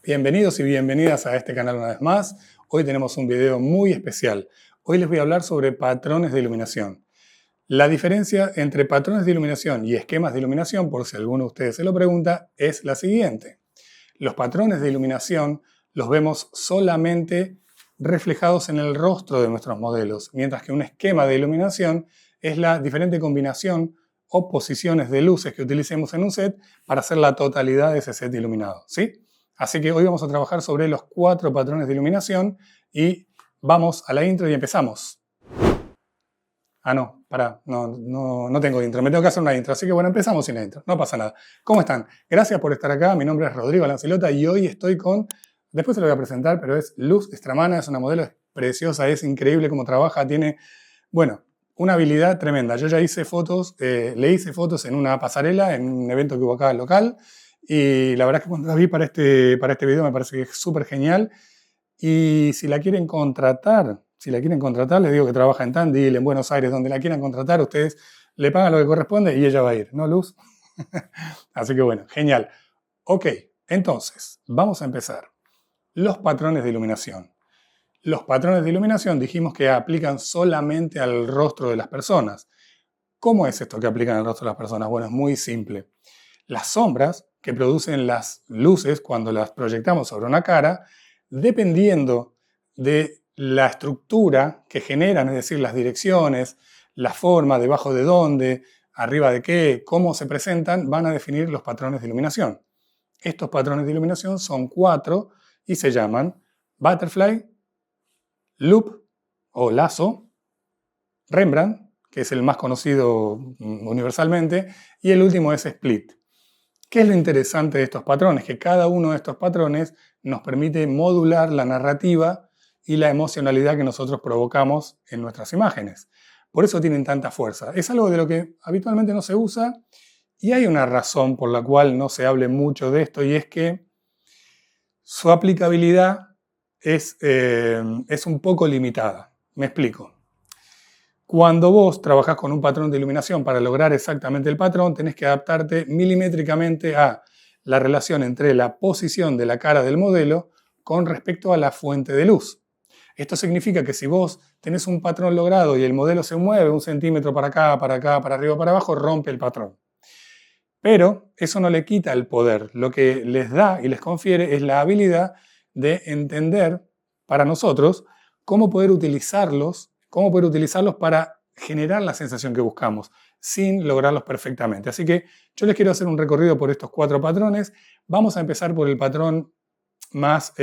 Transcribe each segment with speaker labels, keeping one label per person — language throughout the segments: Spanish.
Speaker 1: Bienvenidos y bienvenidas a este canal una vez más. Hoy tenemos un video muy especial. Hoy les voy a hablar sobre patrones de iluminación. La diferencia entre patrones de iluminación y esquemas de iluminación, por si alguno de ustedes se lo pregunta, es la siguiente. Los patrones de iluminación los vemos solamente reflejados en el rostro de nuestros modelos, mientras que un esquema de iluminación es la diferente combinación o posiciones de luces que utilicemos en un set para hacer la totalidad de ese set iluminado, ¿sí? Así que hoy vamos a trabajar sobre los 4 patrones de iluminación y vamos a la intro y empezamos. No tengo intro, me tengo que hacer una intro, así que bueno, empezamos sin la intro, no pasa nada. ¿Cómo están? Gracias por estar acá, mi nombre es Rodrigo Lancelota y hoy estoy con, después se lo voy a presentar, pero es Luz Stramana, es una modelo preciosa, es increíble cómo trabaja, tiene, bueno, una habilidad tremenda. Yo ya hice fotos, le hice fotos en una pasarela, en un evento que hubo acá local, y la verdad es que cuando la vi para este video me parece que es súper genial. Y si la quieren contratar, les digo que trabaja en Tandil, en Buenos Aires, donde la quieran contratar, ustedes le pagan lo que corresponde y ella va a ir, ¿no, Luz? Así que bueno, genial. Ok, entonces, vamos a empezar. Los patrones de iluminación. Los patrones de iluminación dijimos que aplican solamente al rostro de las personas. ¿Cómo es esto que aplican al rostro de las personas? Bueno, es muy simple. Las sombras que producen las luces cuando las proyectamos sobre una cara, dependiendo de la estructura que generan, es decir, las direcciones, la forma, debajo de dónde, arriba de qué, cómo se presentan, van a definir los patrones de iluminación. Estos patrones de iluminación son 4 y se llaman butterfly, loop o lazo, Rembrandt, que es el más conocido universalmente, y el último es split. ¿Qué es lo interesante de estos patrones? Que cada uno de estos patrones nos permite modular la narrativa y la emocionalidad que nosotros provocamos en nuestras imágenes. Por eso tienen tanta fuerza. Es algo de lo que habitualmente no se usa y hay una razón por la cual no se hable mucho de esto y es que su aplicabilidad es un poco limitada. Me explico. Cuando vos trabajás con un patrón de iluminación para lograr exactamente el patrón, tenés que adaptarte milimétricamente a la relación entre la posición de la cara del modelo con respecto a la fuente de luz. Esto significa que si vos tenés un patrón logrado y el modelo se mueve 1 centímetro para acá, para arriba, para abajo, rompe el patrón. Pero eso no le quita el poder. Lo que les da y les confiere es la habilidad de entender para nosotros cómo poder utilizarlos para generar la sensación que buscamos, sin lograrlos perfectamente. Así que yo les quiero hacer un recorrido por estos 4 patrones. Vamos a empezar por el patrón más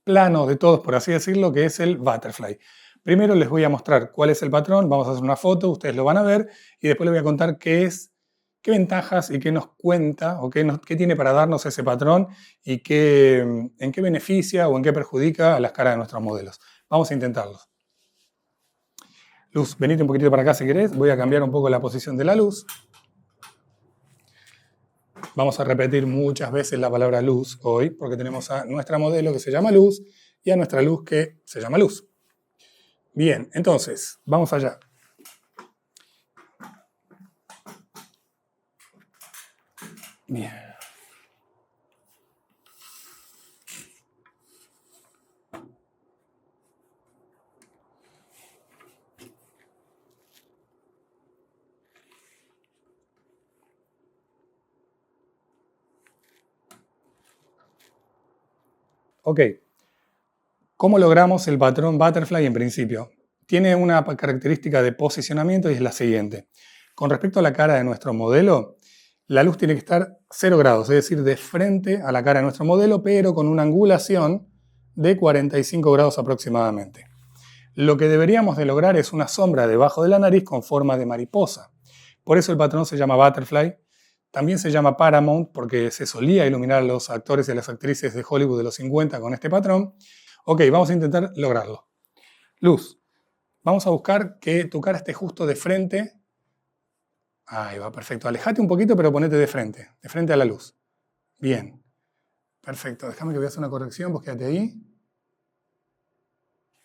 Speaker 1: plano de todos, por así decirlo, que es el butterfly. Primero les voy a mostrar cuál es el patrón, vamos a hacer una foto, ustedes lo van a ver, y después les voy a contar qué ventajas y qué nos cuenta o qué tiene para darnos ese patrón y en qué beneficia o en qué perjudica a las caras de nuestros modelos. Vamos a intentarlo. Luz, venite un poquitito para acá si querés. Voy a cambiar un poco la posición de la luz. Vamos a repetir muchas veces la palabra luz hoy, porque tenemos a nuestra modelo que se llama Luz y a nuestra luz que se llama Luz. Bien, entonces, vamos allá. Bien. Ok. ¿Cómo logramos el patrón butterfly en principio? Tiene una característica de posicionamiento y es la siguiente. Con respecto a la cara de nuestro modelo, la luz tiene que estar 0 grados, es decir, de frente a la cara de nuestro modelo, pero con una angulación de 45 grados aproximadamente. Lo que deberíamos de lograr es una sombra debajo de la nariz con forma de mariposa. Por eso el patrón se llama butterfly. También se llama Paramount porque se solía iluminar a los actores y a las actrices de Hollywood de los 50 con este patrón. Ok, vamos a intentar lograrlo. Luz, vamos a buscar que tu cara esté justo de frente. Ahí va, perfecto. Alejate un poquito, pero ponete de frente a la luz. Bien. Perfecto. Déjame que voy a hacer una corrección, vos quédate ahí.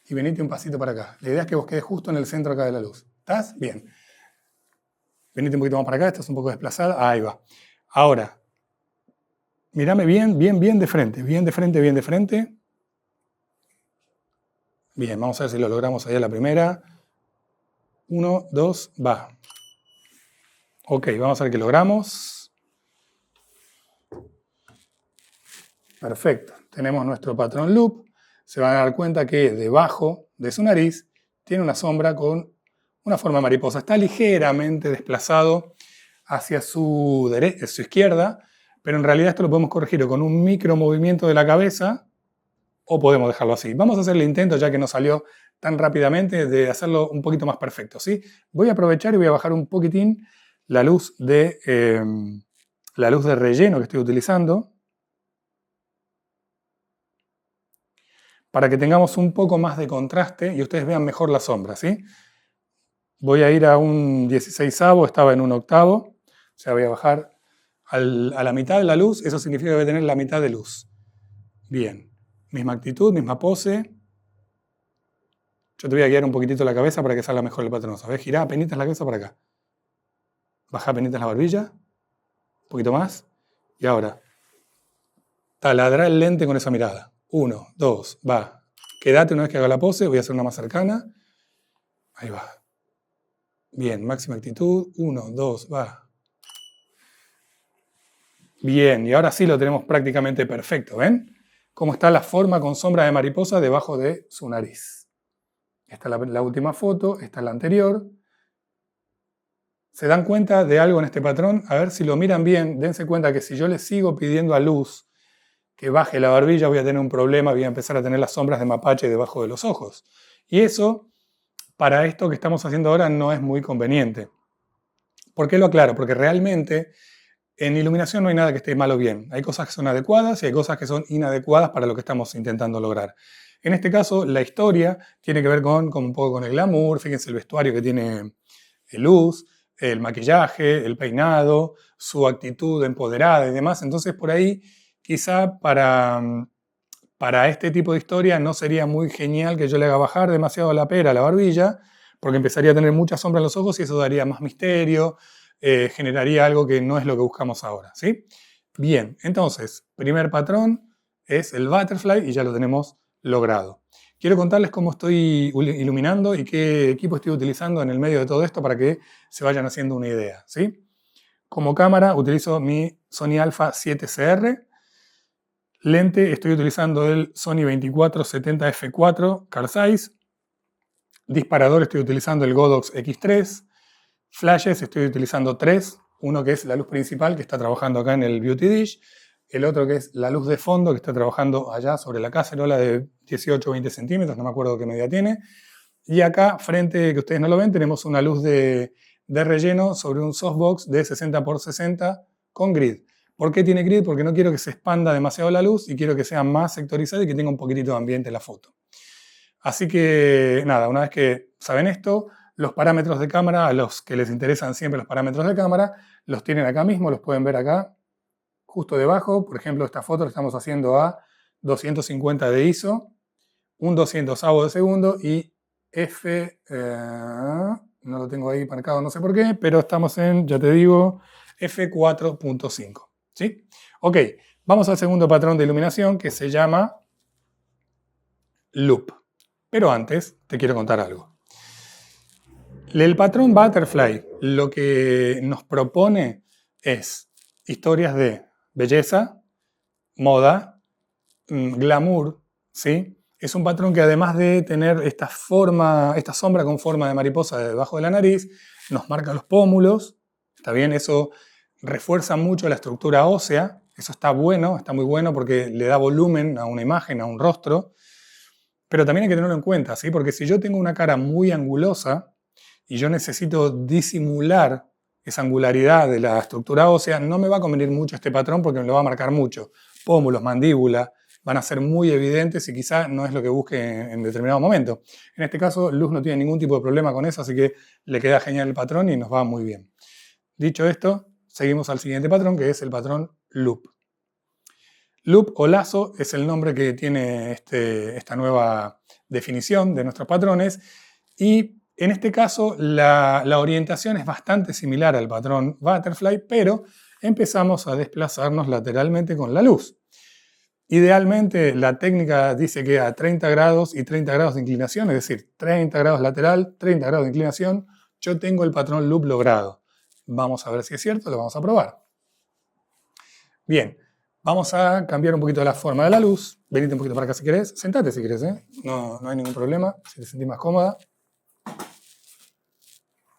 Speaker 1: Y venite un pasito para acá. La idea es que vos quedes justo en el centro acá de la luz. ¿Estás? Bien. Venite un poquito más para acá, estás un poco desplazada. Ahí va. Ahora, Mírame bien, bien, bien de frente, bien de frente, bien de frente. Bien, vamos a ver si lo logramos ahí a la primera. 1, 2, va. Ok, vamos a ver qué logramos. Perfecto. Tenemos nuestro patrón loop. Se van a dar cuenta que debajo de su nariz tiene una sombra con una forma de mariposa. Está ligeramente desplazado hacia su izquierda, pero en realidad esto lo podemos corregir con un micro movimiento de la cabeza o podemos dejarlo así. Vamos a hacer el intento, ya que no salió tan rápidamente, de hacerlo un poquito más perfecto, ¿sí? Voy a aprovechar y voy a bajar un poquitín la luz de relleno que estoy utilizando para que tengamos un poco más de contraste y ustedes vean mejor la sombra, ¿sí? Voy a ir a un 16avo, estaba en un octavo, o sea, voy a bajar a la mitad de la luz, eso significa que voy a tener la mitad de luz. Bien, misma actitud, misma pose. Yo te voy a guiar un poquitito la cabeza para que salga mejor el patrón. ¿Sabes? Girá penitas la cabeza para acá. Baja penitas la barbilla. Un poquito más. Y ahora, taladra el lente con esa mirada. 1, 2, va. Quédate una vez que haga la pose. Voy a hacer una más cercana. Ahí va. Bien, máxima actitud. 1, 2, va. Bien, y ahora sí lo tenemos prácticamente perfecto. ¿Ven? Cómo está la forma con sombra de mariposa debajo de su nariz. Esta es la última foto, esta es la anterior. ¿Se dan cuenta de algo en este patrón? A ver si lo miran bien, dense cuenta que si yo le sigo pidiendo a luz que baje la barbilla, voy a tener un problema, voy a empezar a tener las sombras de mapache debajo de los ojos. Y eso, para esto que estamos haciendo ahora, no es muy conveniente. ¿Por qué lo aclaro? Porque realmente en iluminación no hay nada que esté mal o bien. Hay cosas que son adecuadas y hay cosas que son inadecuadas para lo que estamos intentando lograr. En este caso, la historia tiene que ver con un poco con el glamour, fíjense el vestuario que tiene Luz, el maquillaje, el peinado, su actitud empoderada y demás. Entonces, por ahí, quizá para este tipo de historia no sería muy genial que yo le haga bajar demasiado la pera a la barbilla, porque empezaría a tener mucha sombra en los ojos y eso daría más misterio, generaría algo que no es lo que buscamos ahora, ¿sí? Bien, entonces, primer patrón es el butterfly y ya lo tenemos logrado. Quiero contarles cómo estoy iluminando y qué equipo estoy utilizando en el medio de todo esto para que se vayan haciendo una idea, ¿sí? Como cámara utilizo mi Sony Alpha 7CR. Lente estoy utilizando el Sony 24-70 f4 Car Size. Disparador estoy utilizando el Godox X3. Flashes estoy utilizando 3. Uno que es la luz principal que está trabajando acá en el Beauty Dish. El otro que es la luz de fondo que está trabajando allá sobre la cacerola de 18 o 20 centímetros, no me acuerdo qué medida tiene. Y acá, frente, que ustedes no lo ven, tenemos una luz de relleno sobre un softbox de 60 x 60 con grid. ¿Por qué tiene grid? Porque no quiero que se expanda demasiado la luz y quiero que sea más sectorizada y que tenga un poquitito de ambiente la foto. Así que, nada, una vez que saben esto, los parámetros de cámara, a los que les interesan siempre los parámetros de cámara, los tienen acá mismo, los pueden ver acá, justo debajo. Por ejemplo, esta foto la estamos haciendo a 250 de ISO, un 200avo de segundo y F, no lo tengo ahí marcado, no sé por qué, pero estamos en, ya te digo, F4.5, ¿sí? Ok, vamos al segundo patrón de iluminación que se llama loop. Pero antes te quiero contar algo. El patrón Butterfly lo que nos propone es historias de belleza, moda, glamour, ¿sí? Es un patrón que además de tener esta sombra con forma de mariposa debajo de la nariz, nos marca los pómulos, ¿está bien? Eso refuerza mucho la estructura ósea, eso está bueno, está muy bueno porque le da volumen a una imagen, a un rostro, pero también hay que tenerlo en cuenta, ¿sí? Porque si yo tengo una cara muy angulosa y yo necesito disimular esa angularidad de la estructura ósea, no me va a convenir mucho este patrón porque me lo va a marcar mucho. Pómulos, mandíbula, van a ser muy evidentes y quizá no es lo que busque en determinado momento. En este caso, Luz no tiene ningún tipo de problema con eso, así que le queda genial el patrón y nos va muy bien. Dicho esto, seguimos al siguiente patrón, que es el patrón Loop. Loop o lazo es el nombre que tiene esta nueva definición de nuestros patrones y en este caso la orientación es bastante similar al patrón Butterfly, pero empezamos a desplazarnos lateralmente con la luz. Idealmente, la técnica dice que a 30 grados y 30 grados de inclinación, es decir, 30 grados lateral, 30 grados de inclinación, yo tengo el patrón loop logrado. Vamos a ver si es cierto, lo vamos a probar. Bien, vamos a cambiar un poquito la forma de la luz. Venite un poquito para acá si querés. Sentate si querés, ¿eh? No hay ningún problema, si te sentís más cómoda.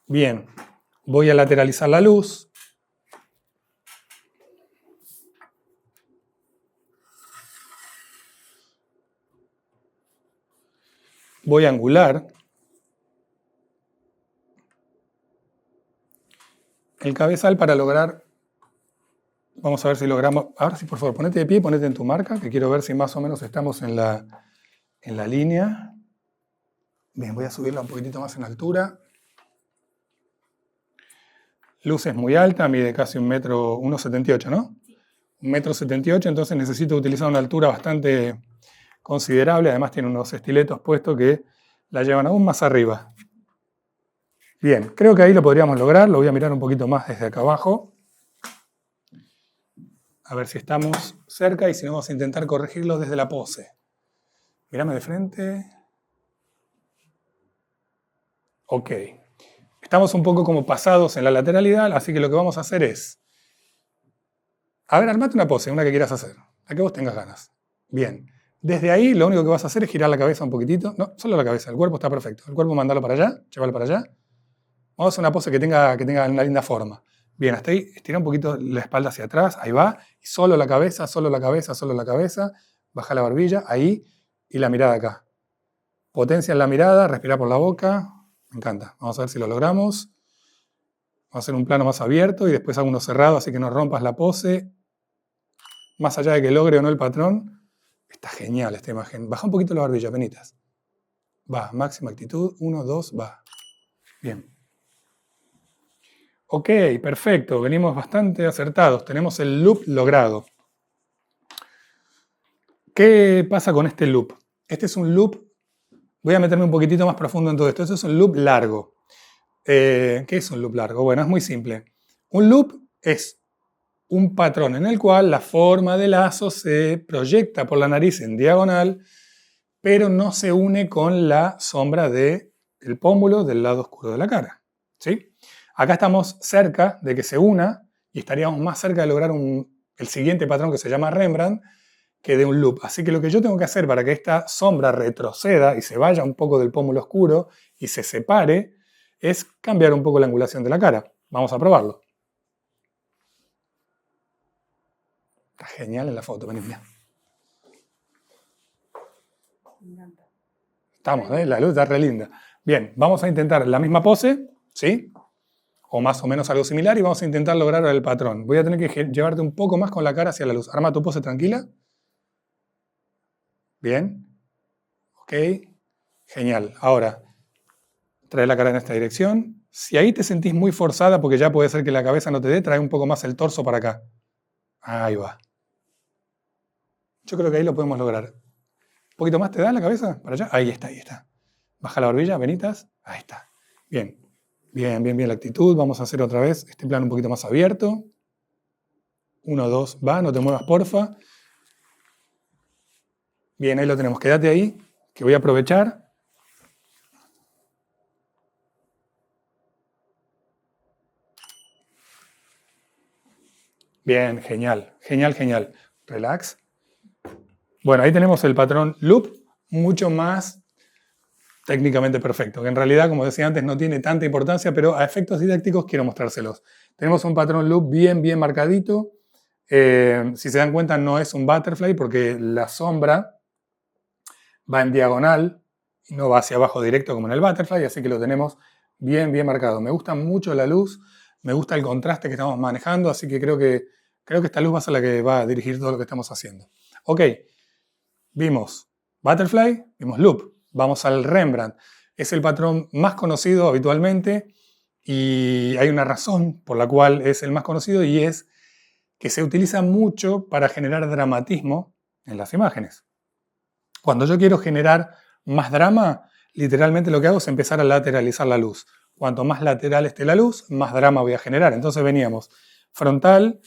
Speaker 1: Bien, voy a lateralizar la luz. Voy a angular. El cabezal para lograr, vamos a ver si logramos, ahora sí por favor, ponete de pie, ponete en tu marca, que quiero ver si más o menos estamos en la línea. Bien, voy a subirla un poquitito más en altura. Luz es muy alta, mide casi 1,78 m, ¿no? 1,78 m, entonces necesito utilizar una altura bastante considerable, además tiene unos estiletos puestos que la llevan aún más arriba. Bien, creo que ahí lo podríamos lograr, lo voy a mirar un poquito más desde acá abajo. A ver si estamos cerca y si no vamos a intentar corregirlo desde la pose. Mírame de frente. Ok. Estamos un poco como pasados en la lateralidad, así que lo que vamos a hacer es... A ver, armate una pose, una que quieras hacer, la que vos tengas ganas. Bien. Desde ahí lo único que vas a hacer es girar la cabeza un poquitito. No, solo la cabeza, el cuerpo está perfecto. El cuerpo mandalo para allá, llévalo para allá. Vamos a hacer una pose que tenga una linda forma. Bien, hasta ahí, estira un poquito la espalda hacia atrás, ahí va. Y solo la cabeza, solo la cabeza, solo la cabeza. Baja la barbilla, ahí. Y la mirada acá. Potencia en la mirada, respira por la boca. Me encanta. Vamos a ver si lo logramos. Vamos a hacer un plano más abierto y después hago uno cerrado, así que no rompas la pose. Más allá de que logre o no el patrón. Está genial esta imagen. Baja un poquito la barbilla, penitas. Va, máxima actitud. 1, 2, va. Bien. Ok, perfecto. Venimos bastante acertados. Tenemos el loop logrado. ¿Qué pasa con este loop? Este es un loop. Voy a meterme un poquitito más profundo en todo esto. Este es un loop largo. ¿Qué es un loop largo? Bueno, es muy simple. Un loop es un patrón en el cual la forma del lazo se proyecta por la nariz en diagonal, pero no se une con la sombra del pómulo del lado oscuro de la cara. ¿Sí? Acá estamos cerca de que se una y estaríamos más cerca de lograr el siguiente patrón que se llama Rembrandt que de un loop. Así que lo que yo tengo que hacer para que esta sombra retroceda y se vaya un poco del pómulo oscuro y se separe es cambiar un poco la angulación de la cara. Vamos a probarlo. Está genial en la foto, vení, mira. Estamos, ¿eh? La luz está re linda. Bien, vamos a intentar la misma pose, ¿sí? O más o menos algo similar y vamos a intentar lograr el patrón. Voy a tener que llevarte un poco más con la cara hacia la luz. Arma tu pose tranquila. Bien. Ok. Genial. Ahora, trae la cara en esta dirección. Si ahí te sentís muy forzada, porque ya puede ser que la cabeza no te dé, trae un poco más el torso para acá. Ahí va. Yo creo que ahí lo podemos lograr. ¿Un poquito más te da la cabeza? ¿Para allá? Ahí está, ahí está. Baja la barbilla, venitas. Ahí está. Bien. Bien, bien, bien la actitud. Vamos a hacer otra vez este plano un poquito más abierto. 1, 2, va. No te muevas, porfa. Bien, ahí lo tenemos. Quédate ahí, que voy a aprovechar. Bien, genial. Genial, genial. Relax. Bueno, ahí tenemos el patrón loop, mucho más técnicamente perfecto, que en realidad, como decía antes, no tiene tanta importancia, pero a efectos didácticos quiero mostrárselos. Tenemos un patrón loop bien, bien marcadito. Si se dan cuenta, no es un butterfly porque la sombra va en diagonal y no va hacia abajo directo como en el butterfly, así que lo tenemos bien, bien marcado. Me gusta mucho la luz, me gusta el contraste que estamos manejando, así que creo que esta luz va a ser la que va a dirigir todo lo que estamos haciendo. Ok. Vimos butterfly, vimos loop. Vamos al Rembrandt. Es el patrón más conocido habitualmente y hay una razón por la cual es el más conocido y es que se utiliza mucho para generar dramatismo en las imágenes. Cuando yo quiero generar más drama, literalmente lo que hago es empezar a lateralizar la luz. Cuanto más lateral esté la luz, más drama voy a generar. Entonces veníamos frontal,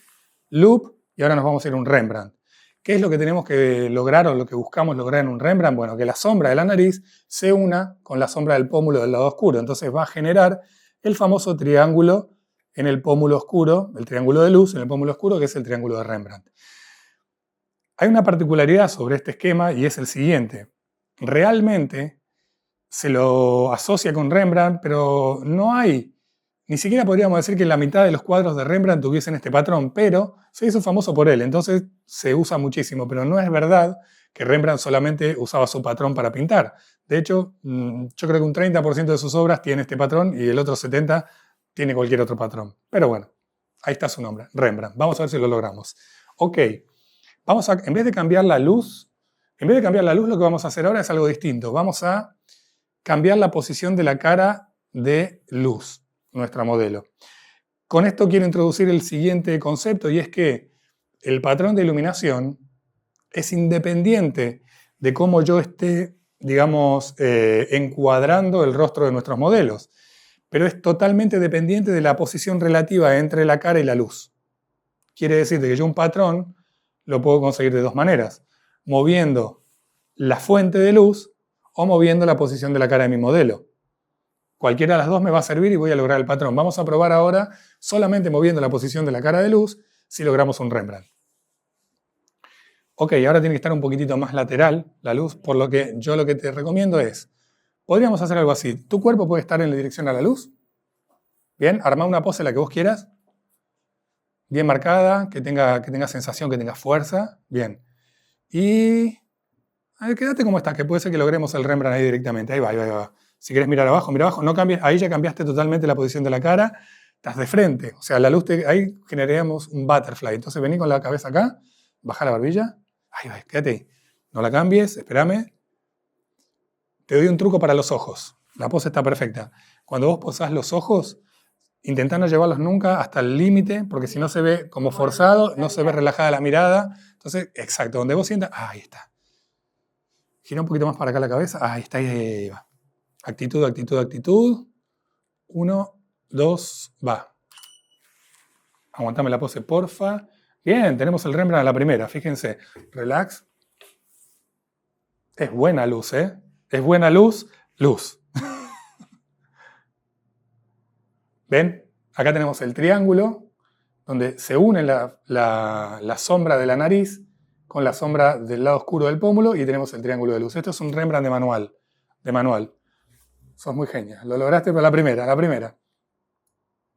Speaker 1: loop, y ahora nos vamos a ir a un Rembrandt. ¿Qué es lo que tenemos que lograr o lo que buscamos lograr en un Rembrandt? Bueno, que la sombra de la nariz se una con la sombra del pómulo del lado oscuro. Entonces va a generar el famoso triángulo en el pómulo oscuro, el triángulo de luz en el pómulo oscuro, que es el triángulo de Rembrandt. Hay una particularidad sobre este esquema y es el siguiente. Realmente se lo asocia con Rembrandt, pero no hay, ni siquiera podríamos decir que la mitad de los cuadros de Rembrandt tuviesen este patrón, pero se hizo famoso por él, entonces se usa muchísimo, pero no es verdad que Rembrandt solamente usaba su patrón para pintar. De hecho, yo creo que un 30% de sus obras tiene este patrón y el otro 70% tiene cualquier otro patrón. Pero bueno, ahí está su nombre, Rembrandt. Vamos a ver si lo logramos. Ok, en vez de cambiar la luz, lo que vamos a hacer ahora es algo distinto. Vamos a cambiar la posición de la cara de luz, nuestra modelo. Con esto quiero introducir el siguiente concepto y es que el patrón de iluminación es independiente de cómo yo esté, digamos, encuadrando el rostro de nuestros modelos, pero es totalmente dependiente de la posición relativa entre la cara y la luz. Quiere decir que yo un patrón lo puedo conseguir de dos maneras, moviendo la fuente de luz o moviendo la posición de la cara de mi modelo. Cualquiera de las dos me va a servir y voy a lograr el patrón. Vamos a probar ahora, solamente moviendo la posición de la cara de luz, si logramos un Rembrandt. Ok, ahora tiene que estar un poquitito más lateral la luz, por lo que yo lo que te recomiendo es, podríamos hacer algo así. Tu cuerpo puede estar en la dirección a la luz. Bien, armá una pose la que vos quieras. Bien marcada, que tenga sensación, que tenga fuerza. Bien. Y a ver, quédate como está, que puede ser que logremos el Rembrandt ahí directamente. Ahí va, ahí va, ahí va. Si querés mirar abajo, mira abajo. No cambies, ahí ya cambiaste totalmente la posición de la cara. Estás de frente. O sea, la luz, ahí generaríamos un butterfly. Entonces vení con la cabeza acá, baja la barbilla. Ahí va, quédate ahí. No la cambies, espérame. Te doy un truco para los ojos. La pose está perfecta. Cuando vos posás los ojos, intentá no llevarlos nunca hasta el límite, porque si no se ve como forzado, no se ve relajada la mirada. Entonces, exacto, donde vos sientas, ahí está. Gira un poquito más para acá la cabeza. Ahí está, ahí va. Actitud, actitud, actitud. 1, 2, va. Aguantame la pose, porfa. Bien, tenemos el Rembrandt a la primera. Fíjense. Relax. Es buena luz, ¿eh? Es buena luz, luz. ¿Ven? Acá tenemos el triángulo, donde se une la sombra de la nariz con la sombra del lado oscuro del pómulo y tenemos el triángulo de luz. Esto es un Rembrandt de manual. Sos muy genial. Lo lograste para la primera.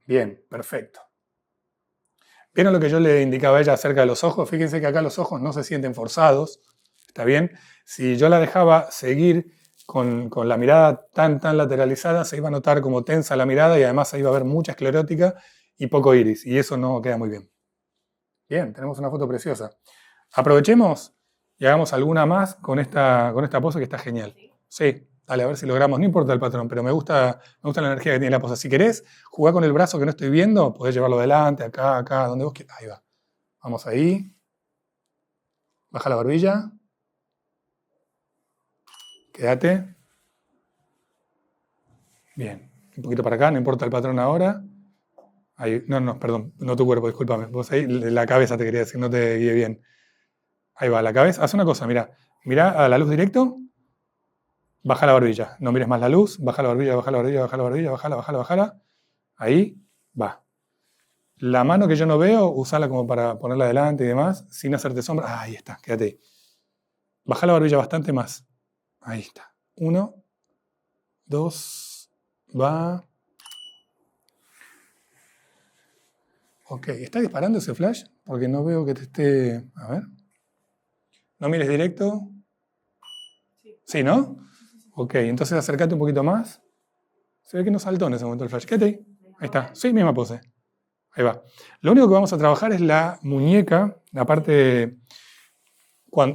Speaker 1: Bien, perfecto. ¿Vieron lo que yo le indicaba a ella acerca de los ojos? Fíjense que acá los ojos no se sienten forzados. ¿Está bien? Si yo la dejaba seguir con la mirada tan lateralizada, se iba a notar como tensa la mirada y además se iba a ver mucha esclerótica y poco iris. Y eso no queda muy bien. Bien, tenemos una foto preciosa. Aprovechemos y hagamos alguna más con esta pose que está genial. Sí, dale, a ver si logramos. No importa el patrón, pero me gusta la energía que tiene la pose. Si querés jugar con el brazo que no estoy viendo, podés llevarlo adelante, acá, donde vos quieras. Ahí va. Vamos ahí. Baja la barbilla. Quédate. Bien. Un poquito para acá, no importa el patrón ahora. Ahí. No, perdón. No tu cuerpo, discúlpame. Vos ahí, la cabeza te quería decir, no te guié bien. Ahí va, la cabeza. Haz una cosa, mira. Mira a la luz directo. Baja la barbilla. No mires más la luz. Baja la barbilla, baja la barbilla, baja la barbilla, bájala. Ahí va. La mano que yo no veo, usala como para ponerla adelante y demás, sin hacerte sombra. Ah, ahí está, quédate ahí. Baja la barbilla bastante más. Ahí está. 1, 2, va. Ok, ¿está disparando ese flash? Porque no veo que te esté... A ver. ¿No mires directo? Sí, ¿no? Ok, entonces acércate un poquito más. Se ve que no saltó en ese momento el flash. Quédate ahí. Ahí está. Sí, misma pose. Ahí va. Lo único que vamos a trabajar es la muñeca, la parte...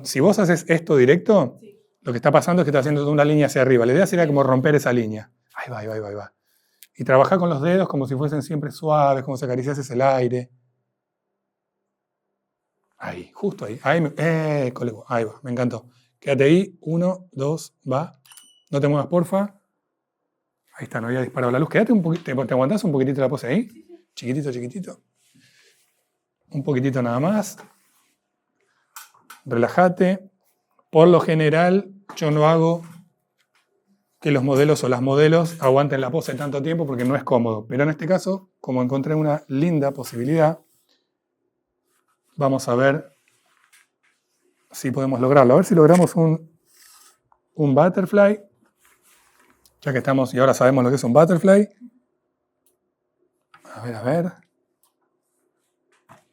Speaker 1: si vos haces esto directo, lo que está pasando es que estás haciendo una línea hacia arriba. La idea sería como romper esa línea. Ahí va. Y trabajar con los dedos como si fuesen siempre suaves, como si acariciases el aire. Ahí, justo ahí. Ahí va, me encantó. Quédate ahí. 1, 2, va. No te muevas, porfa. Ahí está, no había disparado la luz. Quédate un poquito. ¿Te aguantás un poquitito la pose ahí? Chiquitito. Un poquitito nada más. Relájate. Por lo general, yo no hago que los modelos o las modelos aguanten la pose tanto tiempo porque no es cómodo. Pero en este caso, como encontré una linda posibilidad, vamos a ver si podemos lograrlo. A ver si logramos un butterfly. Ya que estamos y ahora sabemos lo que es un butterfly. A ver.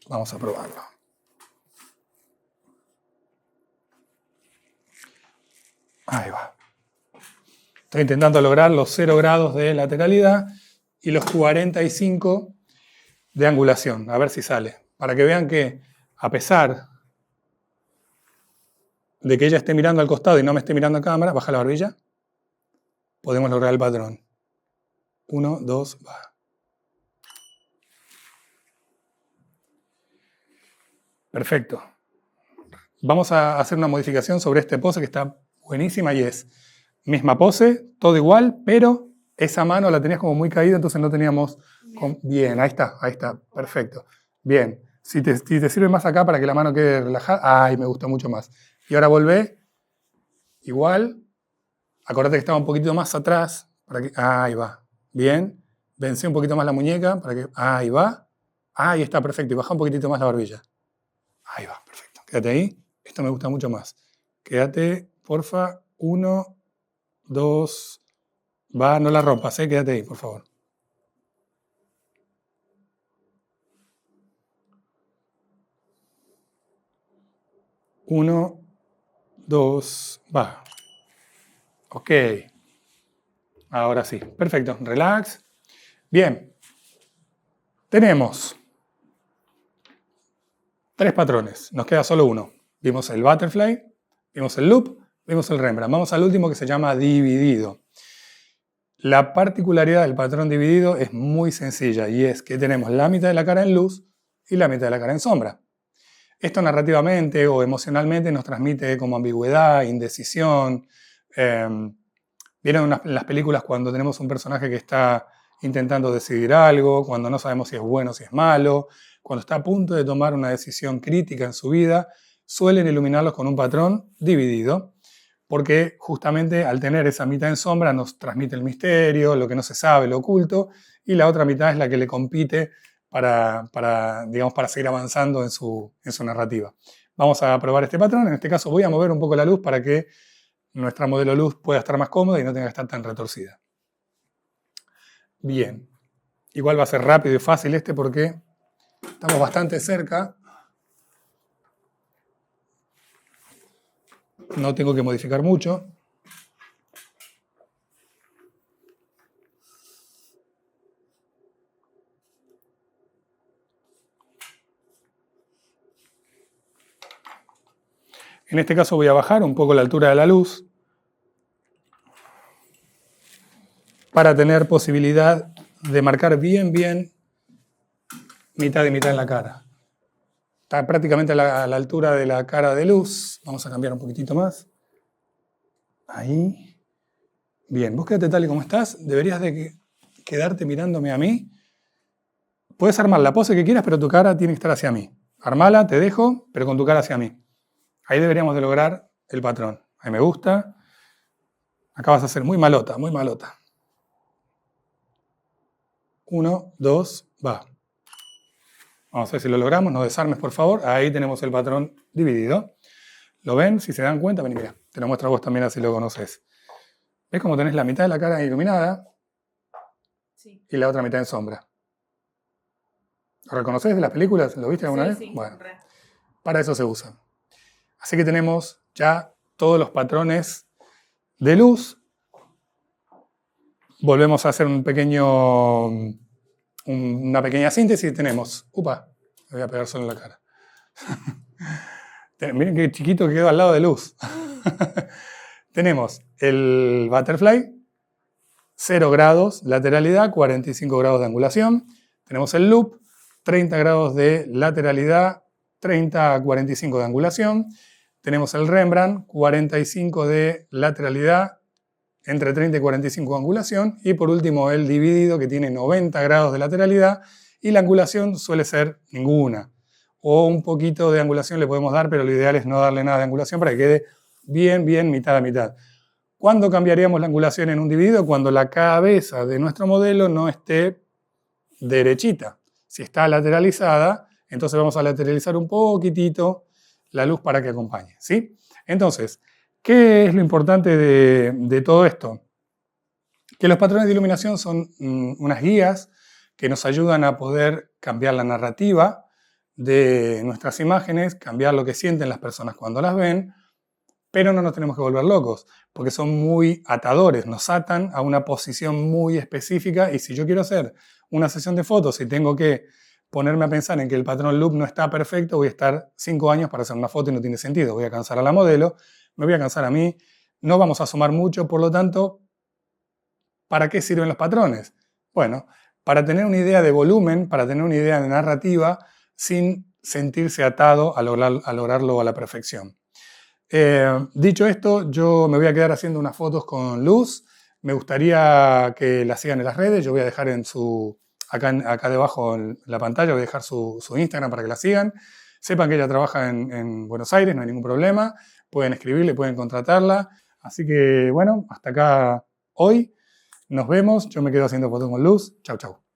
Speaker 1: Vamos a probarlo. Ahí va. Estoy intentando lograr los 0 grados de lateralidad y los 45 de angulación. A ver si sale. Para que vean que, a pesar de que ella esté mirando al costado y no me esté mirando a cámara, baja la barbilla, podemos lograr el patrón. 1, 2, va. Perfecto. Vamos a hacer una modificación sobre este pose que está buenísima y es misma pose, todo igual, pero esa mano la tenías como muy caída, entonces no teníamos... Bien, ahí está, perfecto. Bien, si te sirve más acá para que la mano quede relajada, ay, me gusta mucho más. Y ahora volvé, igual, acordate que estaba un poquito más atrás, para que, ahí va, bien, vencé un poquito más la muñeca, para que, ahí va, ahí está, perfecto, y baja un poquitito más la barbilla. Ahí va, perfecto, quédate ahí, esto me gusta mucho más. Quédate, porfa, 1, 2, va, no la rompas, quédate ahí, por favor. 1, 2, va. Ok. Ahora sí. Perfecto. Relax. Bien. Tenemos 3 patrones. Nos queda solo uno. Vimos el butterfly, vimos el loop, vimos el Rembrandt. Vamos al último que se llama dividido. La particularidad del patrón dividido es muy sencilla y es que tenemos la mitad de la cara en luz y la mitad de la cara en sombra. Esto narrativamente o emocionalmente nos transmite como ambigüedad, indecisión. ¿Vieron en las películas cuando tenemos un personaje que está intentando decidir algo, cuando no sabemos si es bueno o si es malo, cuando está a punto de tomar una decisión crítica en su vida, suelen iluminarlos con un patrón dividido, porque justamente al tener esa mitad en sombra nos transmite el misterio, lo que no se sabe, lo oculto, y la otra mitad es la que le compite para seguir avanzando en su narrativa. Vamos a probar este patrón. En este caso voy a mover un poco la luz para que nuestra modelo luz pueda estar más cómoda y no tenga que estar tan retorcida. Bien. Igual va a ser rápido y fácil este porque estamos bastante cerca. No tengo que modificar mucho. En este caso voy a bajar un poco la altura de la luz para tener posibilidad de marcar bien mitad y mitad en la cara. Está prácticamente a la altura de la cara de luz. Vamos a cambiar un poquitito más. Ahí. Bien, vos quédate tal y como estás. Deberías de quedarte mirándome a mí. Puedes armar la pose que quieras, pero tu cara tiene que estar hacia mí. Armala, te dejo, pero con tu cara hacia mí. Ahí deberíamos de lograr el patrón. Ahí me gusta. Acá vas a ser muy malota, muy malota. 1, 2, va. Vamos a ver si lo logramos. No desarmes, por favor. Ahí tenemos el patrón dividido. ¿Lo ven? Si se dan cuenta, ven y mira. Te lo muestro a vos también así lo conoces. ¿Ves cómo tenés la mitad de la cara iluminada? Sí. Y la otra mitad en sombra. ¿Lo reconoces de las películas? ¿Lo viste alguna vez? Sí. Bueno, para eso se usa. Así que tenemos ya todos los patrones de luz. Volvemos a hacer una pequeña síntesis. Tenemos, me voy a pegar solo en la cara. Miren qué chiquito que quedó al lado de luz. Tenemos el butterfly, 0 grados lateralidad, 45 grados de angulación. Tenemos el loop, 30 grados de lateralidad, 30 a 45 de angulación. Tenemos el Rembrandt, 45 de lateralidad, entre 30 y 45 de angulación. Y por último el dividido, que tiene 90 grados de lateralidad y la angulación suele ser ninguna. o un poquito de angulación le podemos dar, pero lo ideal es no darle nada de angulación para que quede bien mitad a mitad. ¿Cuándo cambiaríamos la angulación en un dividido? Cuando la cabeza de nuestro modelo no esté derechita. Si está lateralizada, entonces vamos a lateralizar un poquitito la luz para que acompañe, ¿sí? Entonces, ¿qué es lo importante de todo esto? Que los patrones de iluminación son unas guías que nos ayudan a poder cambiar la narrativa de nuestras imágenes, cambiar lo que sienten las personas cuando las ven, pero no nos tenemos que volver locos, porque son muy atadores, nos atan a una posición muy específica, y si yo quiero hacer una sesión de fotos y tengo que ponerme a pensar en que el patrón loop no está perfecto, voy a estar 5 años para hacer una foto y no tiene sentido. Voy a cansar a la modelo, me voy a cansar a mí, no vamos a sumar mucho, por lo tanto, ¿para qué sirven los patrones? Bueno, para tener una idea de volumen, para tener una idea de narrativa, sin sentirse atado a lograrlo a la perfección. Dicho esto, yo me voy a quedar haciendo unas fotos con Luz. Me gustaría que la sigan en las redes. Yo voy a dejar acá debajo en la pantalla, voy a dejar su Instagram para que la sigan. Sepan que ella trabaja en Buenos Aires, no hay ningún problema. Pueden escribirle, pueden contratarla. Así que, bueno, hasta acá hoy. Nos vemos. Yo me quedo haciendo fotos con Luz. Chau, chau.